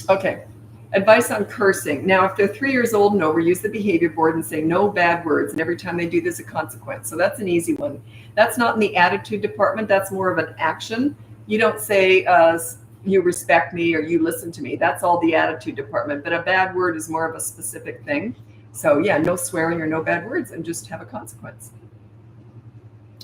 Okay, advice on cursing. Now, if they're 3 years old and over, use the behavior board and say no bad words, and every time they do, there's a consequence. So that's an easy one. That's not in the attitude department. That's more of an action. You don't say, you respect me or you listen to me. That's all the attitude department. But a bad word is more of a specific thing. So yeah, no swearing or no bad words, and just have a consequence.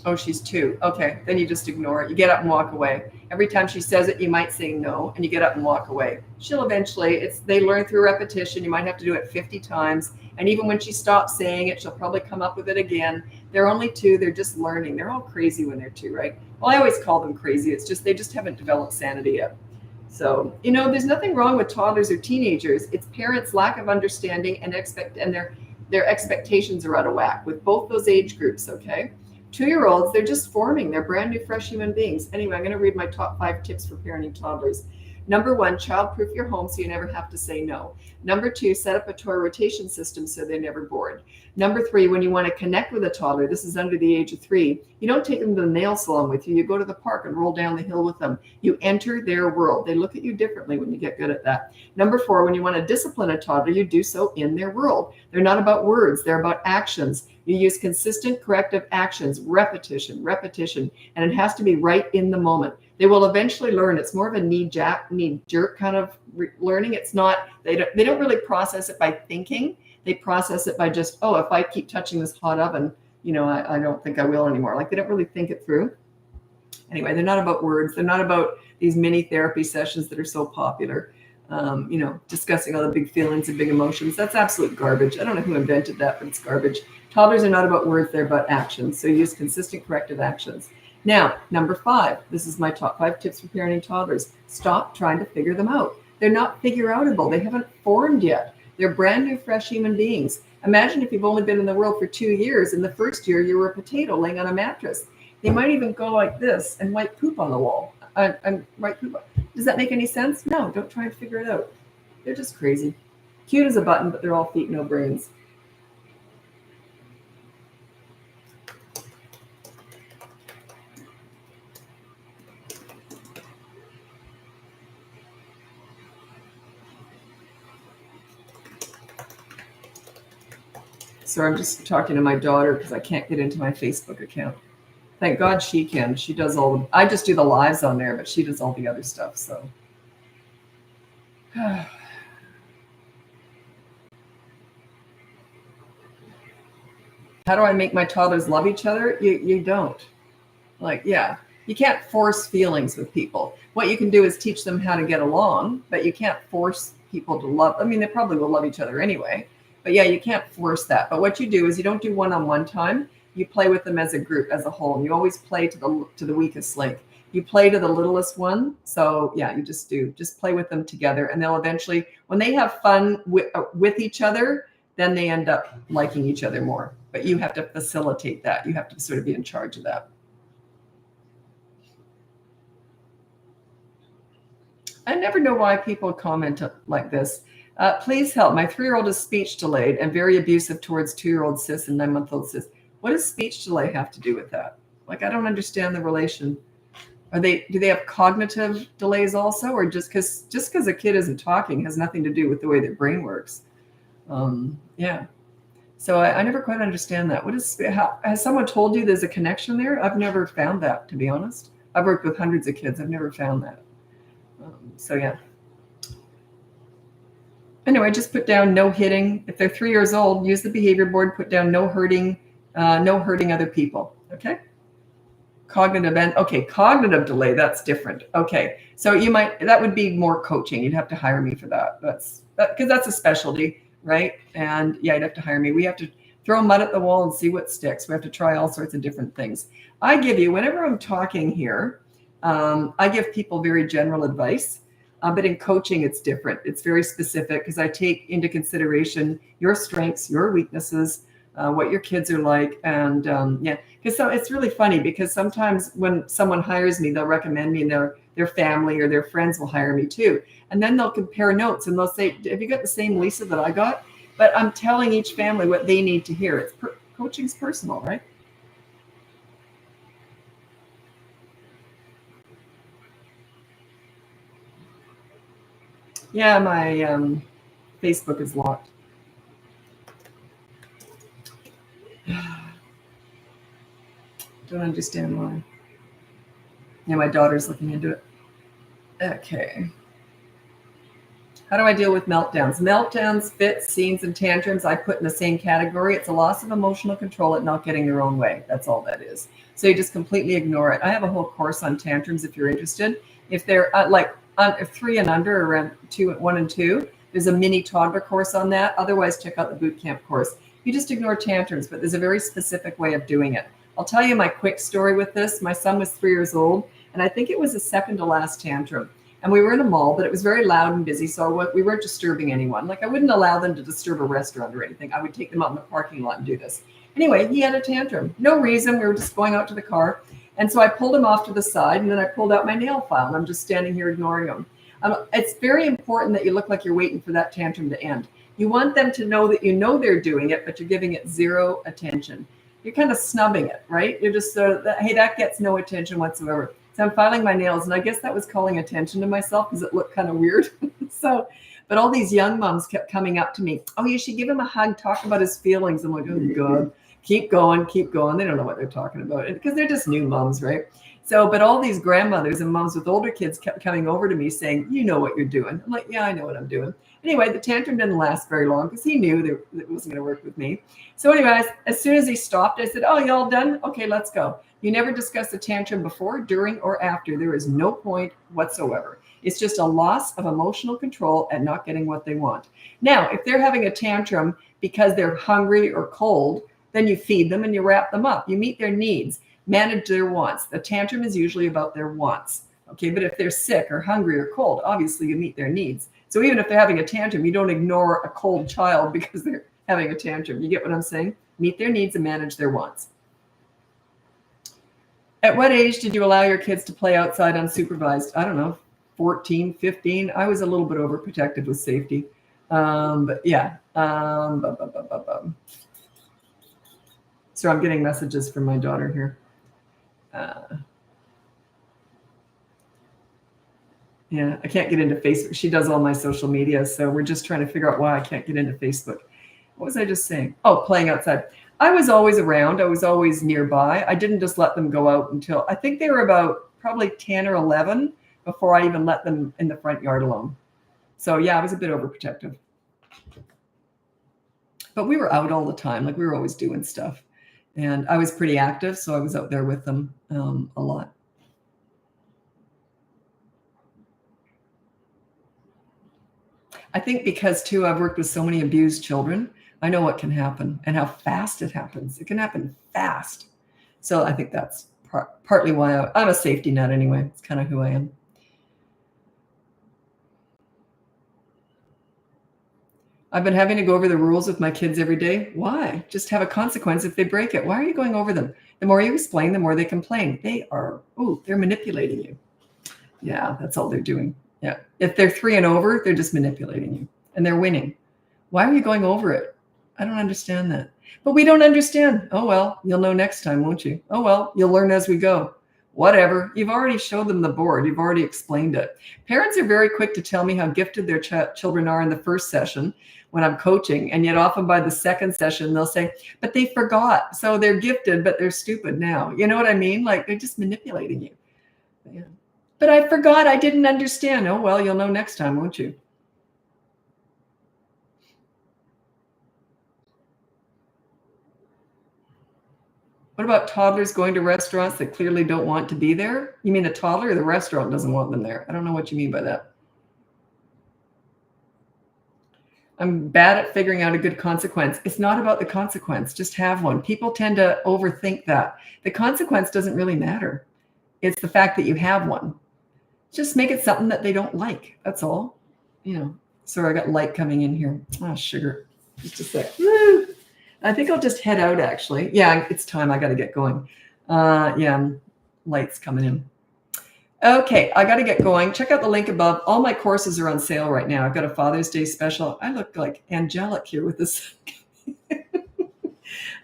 Oh, she's 2. Okay, then you just ignore it. You get up and walk away. Every time she says it, you might say no, and you get up and walk away. She'll eventually, they learn through repetition. You might have to do it 50 times. And even when she stops saying it, she'll probably come up with it again. They're only 2. They're just learning. They're all crazy when they're 2, right? Well, I always call them crazy. It's just, they just haven't developed sanity yet. So, there's nothing wrong with toddlers or teenagers. It's parents' lack of understanding and their expectations are out of whack with both those age groups, okay? 2-year-olds, they're just forming. They're brand new, fresh human beings. Anyway, I'm going to read my top 5 tips for parenting toddlers. Number 1, child-proof your home so you never have to say no. Number 2, set up a toy rotation system so they're never bored. Number 3, when you want to connect with a toddler, this is under the age of 3, you don't take them to the nail salon with you. You go to the park and roll down the hill with them. You enter their world. They look at you differently when you get good at that. Number 4, when you want to discipline a toddler, you do so in their world. They're not about words. They're about actions. You use consistent corrective actions, repetition, and it has to be right in the moment. They will eventually learn. It's more of a knee-jerk kind of learning. It's not, they don't really process it by thinking. They process it by just, oh, if I keep touching this hot oven, I don't think I will anymore. Like, they don't really think it through. Anyway, they're not about words. They're not about these mini therapy sessions that are so popular. Discussing all the big feelings and big emotions. That's absolute garbage. I don't know who invented that, but it's garbage. Toddlers are not about words, they're about actions. So use consistent corrective actions. Now, number 5, this is my top 5 tips for parenting toddlers. Stop trying to figure them out. They're not figure-outable. They haven't formed yet. They're brand new, fresh human beings. Imagine if you've only been in the world for 2 years. In the first year, you were a potato laying on a mattress. They might even go like this and wipe poop on the wall. Does that make any sense? No, don't try and figure it out. They're just crazy. Cute as a button, but they're all feet, no brains. So I'm just talking to my daughter because I can't get into my Facebook account. Thank God she can. She does I just do the lives on there, but she does all the other stuff. So how do I make my toddlers love each other? You don't. You can't force feelings with people. What you can do is teach them how to get along, but you can't force people to love. I mean, they probably will love each other anyway. But yeah, you can't force that. But what you do is you don't do one-on-one time. You play with them as a group, as a whole. And you always play to the weakest link. You play to the littlest one. So yeah, you just play with them together. And they'll eventually, when they have fun with each other, then they end up liking each other more. But you have to facilitate that. You have to sort of be in charge of that. I never know why people comment like this. Please help. My 3-year-old is speech delayed and very abusive towards 2-year-old sis and 9-month-old sis. What does speech delay have to do with that? I don't understand the relation. Do they have cognitive delays also, or just because a kid isn't talking has nothing to do with the way their brain works? Yeah. So I never quite understand that. Has someone told you there's a connection there? I've never found that, to be honest. I've worked with hundreds of kids. I've never found that. So yeah. Anyway, just put down no hitting. If they're 3 years old, use the behavior board, put down no hurting other people. Okay. Cognitive delay, that's different. Okay. So that would be more coaching. You'd have to hire me for that. Because that's a specialty, right? And yeah, you'd have to hire me. We have to throw mud at the wall and see what sticks. We have to try all sorts of different things. Whenever I'm talking here, I give people very general advice. But in coaching, it's different. It's very specific because I take into consideration your strengths, your weaknesses, what your kids are like. And because it's really funny because sometimes when someone hires me, they'll recommend me and their family or their friends will hire me too. And then they'll compare notes and they'll say, have you got the same Lisa that I got? But I'm telling each family what they need to hear. Coaching's personal, right? Yeah, my Facebook is locked. Don't understand why. Yeah, my daughter's looking into it. Okay. How do I deal with meltdowns? Meltdowns, fits, scenes, and tantrums I put in the same category. It's a loss of emotional control at not getting their own way. That's all that is. So you just completely ignore it. I have a whole course on tantrums if you're interested. If they're 3 and under, around 1 and 2, there's a mini toddler course on that. Otherwise, check out the boot camp course. You just ignore tantrums, but there's a very specific way of doing it. I'll tell you my quick story with this. My son was 3 years old, and I think it was the second to last tantrum. And we were in a mall, but it was very loud and busy. So we weren't disturbing anyone. Like I wouldn't allow them to disturb a restaurant or anything. I would take them out in the parking lot and do this. Anyway, he had a tantrum. No reason. We were just going out to the car. And so I pulled him off to the side, and then I pulled out my nail file, and I'm just standing here ignoring him. It's very important that you look like you're waiting for that tantrum to end. You want them to know that you know they're doing it, but you're giving it zero attention. You're kind of snubbing it, right? You're just hey, that gets no attention whatsoever. So I'm filing my nails, and I guess that was calling attention to myself because it looked kind of weird. But all these young moms kept coming up to me. Oh, you should give him a hug, talk about his feelings. I'm like, oh God, keep going, keep going. They don't know what they're talking about because they're just new moms, right? So, but all these grandmothers and moms with older kids kept coming over to me saying, you know what you're doing. I'm like, yeah, I know what I'm doing. Anyway, the tantrum didn't last very long because he knew that it wasn't going to work with me. So anyways, as soon as he stopped, I said, oh, you all done? Okay, let's go. You never discuss the tantrum before, during, or after. There is no point whatsoever. It's just a loss of emotional control and not getting what they want. Now, if they're having a tantrum because they're hungry or cold, then you feed them and you wrap them up. You meet their needs, manage their wants. The tantrum is usually about their wants. Okay, but if they're sick or hungry or cold, obviously you meet their needs. So even if they're having a tantrum, you don't ignore a cold child because they're having a tantrum. You get what I'm saying? Meet their needs and manage their wants. At what age did you allow your kids to play outside unsupervised? I don't know, 14, 15. I was a little bit overprotective with safety. But yeah. So I'm getting messages from my daughter here. Yeah, I can't get into Facebook. She does all my social media. So we're just trying to figure out why I can't get into Facebook. What was I just saying? Oh, playing outside. I was always around. I was always nearby. I didn't just let them go out until I think they were about probably 10 or 11 before I even let them in the front yard alone. So yeah, I was a bit overprotective. But we were out all the time. Like we were always doing stuff. And I was pretty active. So I was out there with them a lot. I think because, too, I've worked with so many abused children, I know what can happen and how fast it happens. It can happen fast. So I think that's partly why I'm a safety net anyway. It's kind of who I am. I've been having to go over the rules with my kids every day. Why? Just have a consequence if they break it. Why are you going over them? The more you explain, the more they complain. They're manipulating you. Yeah, that's all they're doing. Yeah. If they're 3 and over, they're just manipulating you and they're winning. Why are you going over it? I don't understand that. But we don't understand. Oh, well, you'll know next time, won't you? Oh, well, you'll learn as we go. Whatever. You've already showed them the board. You've already explained it. Parents are very quick to tell me how gifted their children are in the first session when I'm coaching. And yet often by the second session, they'll say, but they forgot. So they're gifted, but they're stupid now. You know what I mean? Like they're just manipulating you. Yeah. But I forgot. I didn't understand. Oh, well, you'll know next time, won't you? What about toddlers going to restaurants that clearly don't want to be there? You mean the toddler or the restaurant doesn't want them there? I don't know what you mean by that. I'm bad at figuring out a good consequence. It's not about the consequence. Just have one. People tend to overthink that. The consequence doesn't really matter. It's the fact that you have one. Just make it something that they don't like. That's all. Sorry, I got light coming in here. Oh, sugar. Just a sec. Woo. I think I'll just head out, actually. Yeah, it's time. I got to get going. Light's coming in. Okay, I got to get going. Check out the link above. All my courses are on sale right now. I've got a Father's Day special. I look like angelic here with this.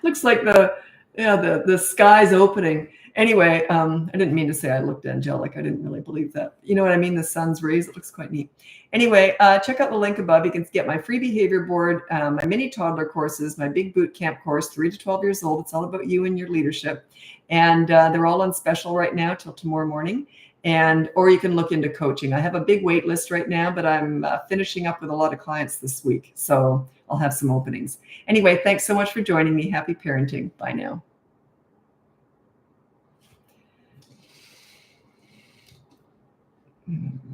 Looks like the sky's opening. Anyway, I didn't mean to say I looked angelic. I didn't really believe that. You know what I mean? The sun's rays. It looks quite neat. Anyway, check out the link above. You can get my free behavior board, my mini toddler courses, my big boot camp course, 3 to 12 years old. It's all about you and your leadership. And they're all on special right now till tomorrow morning. Or you can look into coaching. I have a big wait list right now, but I'm finishing up with a lot of clients this week. So I'll have some openings. Anyway, thanks so much for joining me. Happy parenting. Bye now. Mm-hmm.